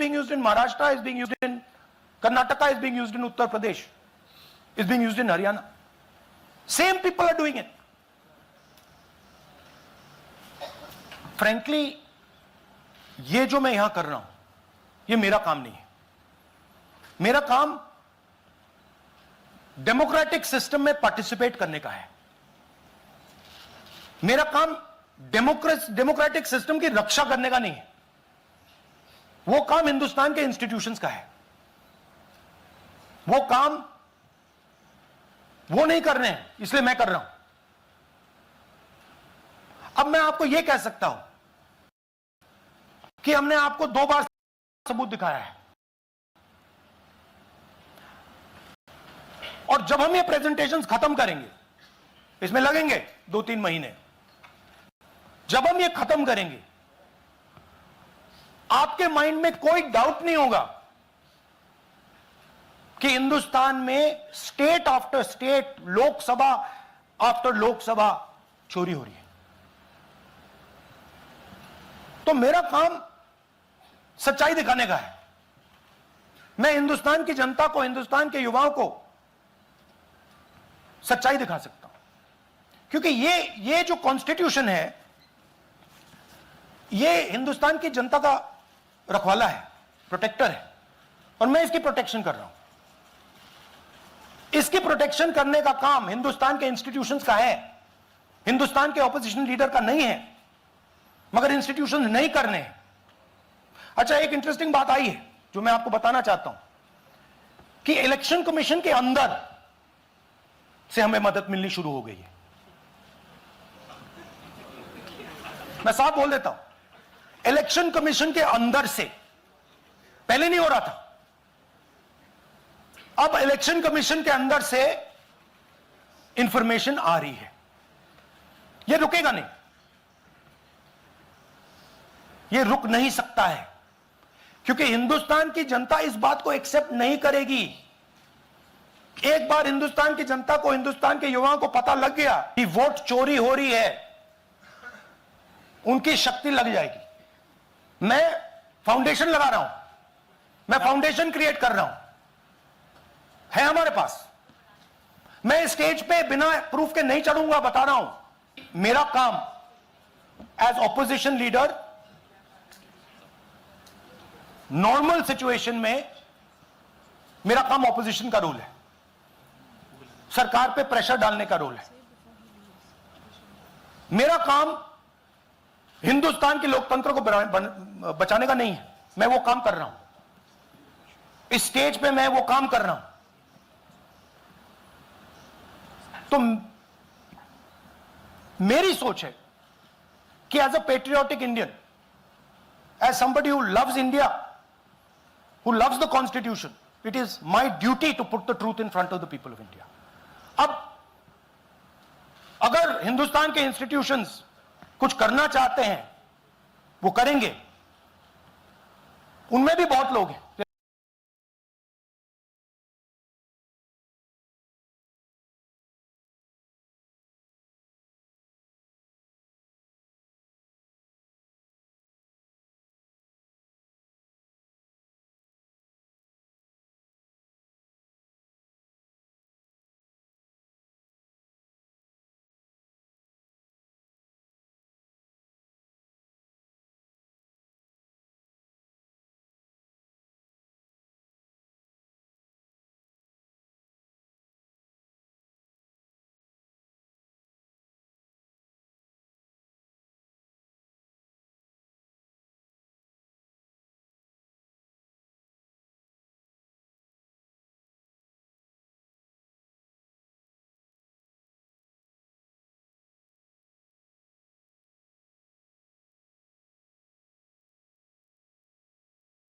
being used in Maharashtra, is being used in Karnataka, is being used in Uttar Pradesh, is being used in Haryana. Same people are doing it. Frankly, ये जो मैं यहां कर रहा हूं, ये मेरा काम नहीं है. मेरा काम डेमोक्रेटिक सिस्टम में पार्टिसिपेट करने का है. मेरा काम डेमोक्रेटिक सिस्टम की रक्षा करने का नहीं है. वो काम हिंदुस्तान के इंस्टीट्यूशंस का है. वो काम वो नहीं कर रहे हैं, इसलिए मैं कर रहा हूं. अब मैं आपको यह कह सकता हूं कि हमने आपको 2 बार सबूत दिखाया है, और जब हम ये प्रेजेंटेशंस खत्म करेंगे, इसमें लगेंगे 2-3 महीने, जब हम ये खत्म करेंगे, आपके माइंड में कोई डाउट नहीं होगा कि हिंदुस्तान में state after state, Lok Sabha after Lok Sabha चोरी हो रही है. तो मेरा काम सच्चाई दिखाने का है. मैं हिंदुस्तान की जनता को, हिंदुस्तान के युवाओं को सच्चाई दिखा सकता हूं, क्योंकि ये जो कॉन्स्टिट्यूशन है, ये हिंदुस्तान की जनता का रखवाला है, प्रोटेक्टर है, और मैं इसकी प्रोटेक्शन कर रहा हूं. इसकी प्रोटेक्शन करने का काम हिंदुस्तान के इंस्टीट्यूशंस का है, हिंदुस्तान के ऑपोजिशन लीडर का नहीं है. मगर इंस्टीट्यूशंस नहीं करने हैं. अच्छा, एक इंटरेस्टिंग बात आई है जो मैं आपको बताना चाहता हूं कि इलेक्शन कमीशन के अंदर से हमें मदद मिलनी शुरू हो गई है. मैं साफ बोल देता हूं, इलेक्शन कमीशन के अंदर से, पहले नहीं हो रहा था, अब इलेक्शन कमीशन के अंदर से इंफॉर्मेशन आ रही है. यह रुकेगा नहीं, यह रुक नहीं सकता है, क्योंकि हिंदुस्तान की जनता इस बात को एक्सेप्ट नहीं करेगी. एक बार हिंदुस्तान की जनता को, हिंदुस्तान के युवाओं को पता लग गया कि वोट चोरी हो रही है, उनकी शक्ति लग जाएगी. मैं फाउंडेशन लगा रहा हूं, मैं फाउंडेशन क्रिएट कर रहा हूं, है हमारे पास. मैं स्टेज पे बिना प्रूफ के नहीं चढ़ूंगा, बता रहा हूं. मेरा काम as opposition leader normal situation में, मेरा काम ऑपोजिशन का रोल है, सरकार पे प्रेशर डालने का रोल है. मेरा काम हिंदुस्तान के लोकतंत्र को बचाने का नहीं है. मैं वो काम कर रहा हूं, इस स्टेज पे मैं वो काम कर रहा हूं. तो मेरी सोच है कि as a patriotic Indian, as somebody who loves India, who loves the constitution, it is my duty to put the truth in front of the people of India. अब अगर हिंदुस्तान के इंस्टीट्यूशंस कुछ करना चाहते हैं, वो करेंगे. उनमें भी बहुत लोग हैं